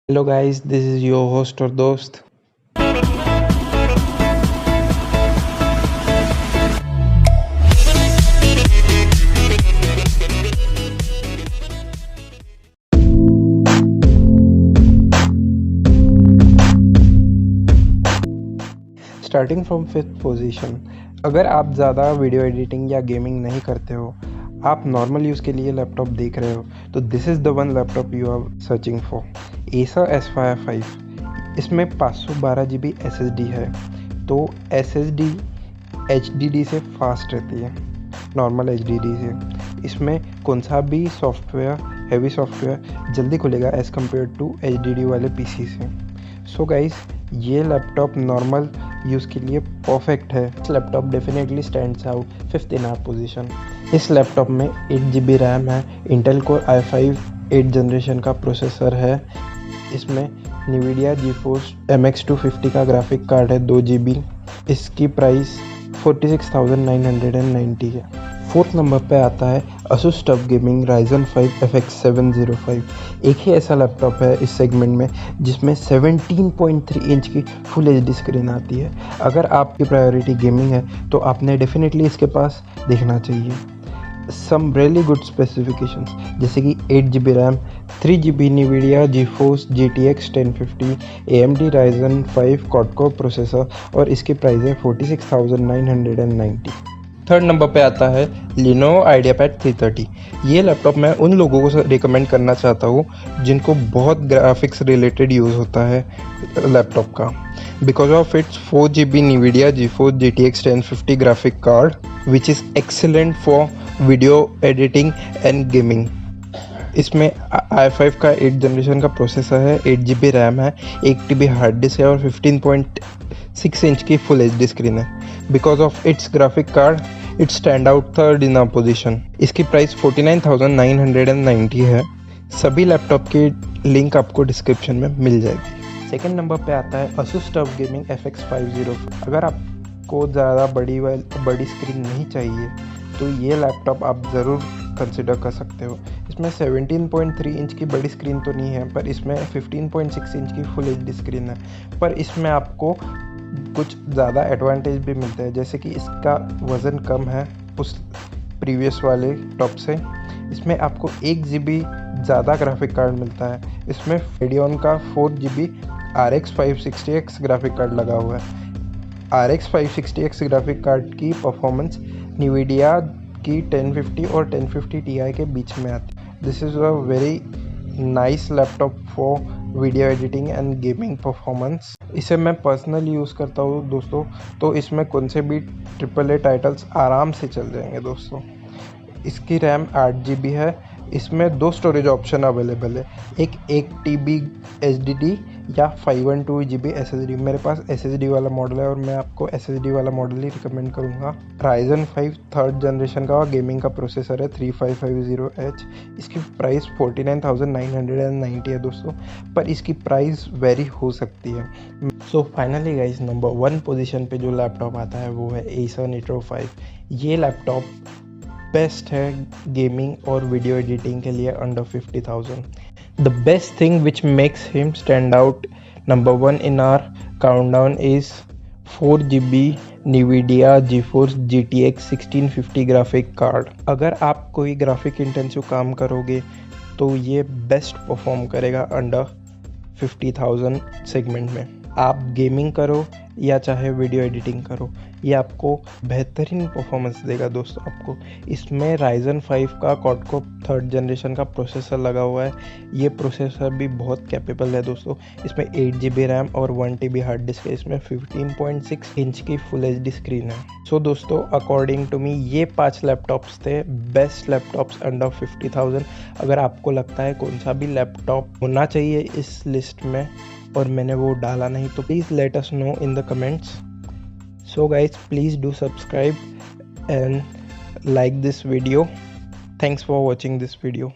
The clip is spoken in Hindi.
Hello guys, this is your host or दोस्त. Starting from fifth position. अगर आप ज़्यादा वीडियो एडिटिंग या गेमिंग नहीं करते हो, आप नॉर्मल यूज़ के लिए लैपटॉप देख रहे हो, तो this is the one laptop you are searching for. Acer S5. इसमें 512 GB SSD है. तो SSD HDD से फास्ट रहती है, नॉर्मल HDD से. इसमें कौन सा भी सॉफ्टवेयर, हैवी सॉफ्टवेयर जल्दी खुलेगा एज़ कम्पेयर टू HDD वाले PC से. सो गाइस, ये लैपटॉप नॉर्मल यूज़ के लिए परफेक्ट है. इस laptop definitely stands out fifth in our position. इस लैपटॉप में 8 GB रैम है, इंटेल कोर i5 8 जनरेशन का प्रोसेसर है. इसमें NVIDIA GeForce MX 250 का ग्राफिक कार्ड है 2 GB. इसकी प्राइस 46,990 है. फोर्थ नंबर पे आता है Asus TUF gaming Ryzen 5 FX 705. एक ही ऐसा लैपटॉप है इस सेगमेंट में जिसमें 17.3 इंच की फुल HD स्क्रीन आती है. अगर आपकी प्रायोरिटी गेमिंग है तो आपने डेफिनेटली इसके पास देखना चाहिए. सम रियली गुड स्पेसिफिकेशंस जैसे कि 8 GB RAM, 3 GB NVIDIA GeForce GTX 1050, AMD Ryzen 5 quad-core processor और इसकी प्राइस है 46,990. थर्ड नंबर पे आता है Lenovo IdeaPad 330. ये लैपटॉप मैं उन लोगों को रिकमेंड करना चाहता हूँ जिनको बहुत ग्राफिक्स रिलेटेड यूज़ होता है लैपटॉप का, because of it's 4 GB NVIDIA GeForce GTX 1050 graphic card which is excellent for video editing and gaming. इसमें i5 का 8 जनरेशन का प्रोसेसर है, 8 GB रैम है, 1 TB हार्ड डिस्क है और 15.6 इंच की फुल HD स्क्रीन है. Because of its graphic card it stand out third in our position. इसकी प्राइस 49,990 है. सभी लैपटॉप की लिंक आपको डिस्क्रिप्शन में मिल जाएगी. सेकेंड नंबर पे आता है Asus टफ गेमिंग FX 505. अगर आपको ज़्यादा बड़ी स्क्रीन नहीं चाहिए तो ये लैपटॉप आप ज़रूर कंसिडर कर सकते हो. इसमें 17.3 इंच की बड़ी स्क्रीन तो नहीं है, पर इसमें 15.6 इंच की फुल HD स्क्रीन है. पर इसमें आपको कुछ ज़्यादा एडवांटेज भी मिलते हैं, जैसे कि इसका वज़न कम है उस प्रीवियस वाले टॉप से. इसमें आपको 1 GB ज़्यादा ग्राफिक कार्ड मिलता है. इसमें Radeon का 4 GB RX 560X graphic card लगा हुआ है. RX 560X ग्राफिक कार्ड की परफॉर्मेंस NVIDIA की 1050 और 1050 Ti के बीच में आती है. This is a very nice laptop for video editing and gaming performance. इसे मैं पर्सनली यूज़ करता हूँ दोस्तों, तो इसमें कौन से भी AAA टाइटल्स आराम से चल जाएंगे दोस्तों. इसकी रैम 8 GB है. इसमें 2 स्टोरेज ऑप्शन अवेलेबल है, एक 1 TB HDD या 512 GB SSD. मेरे पास SSD वाला मॉडल है और मैं आपको SSD वाला मॉडल ही रिकमेंड करूँगा. Ryzen 5 थर्ड जनरेशन का गेमिंग का प्रोसेसर है 3550H. इसकी प्राइस 49,990 है दोस्तों, पर इसकी प्राइस वेरी हो सकती है. So finally guys, number 1 position पे जो लैपटॉप आता है वो है Acer Nitro 5. ये लैपटॉप बेस्ट है गेमिंग और वीडियो एडिटिंग के लिए under 50,000. The best thing which makes him stand out number 1 in our countdown is 4 GB NVIDIA GeForce GTX 1650 graphic card. अगर आप कोई ग्राफिक इंटेंसिव काम करोगे तो ये बेस्ट परफॉर्म करेगा अंडर 50,000 सेगमेंट में. आप गेमिंग करो या चाहे वीडियो एडिटिंग करो, ये आपको बेहतरीन परफॉर्मेंस देगा दोस्तों. आपको इसमें Ryzen 5 का quad-core थर्ड जनरेशन का प्रोसेसर लगा हुआ है. ये प्रोसेसर भी बहुत कैपेबल है दोस्तों. इसमें 8 GB रैम और 1 TB हार्ड डिस्क है. इसमें 15.6 इंच की फुल HD स्क्रीन है. सो दोस्तों, अकॉर्डिंग टू मी ये 5 लैपटॉप्स थे बेस्ट लैपटॉप्स अंडर 50,000. अगर आपको लगता है कौन सा भी लैपटॉप होना चाहिए इस लिस्ट में और मैंने वो डाला नहीं, तो please let us know in the comments. So guys, please do subscribe and like this video. Thanks for watching this video.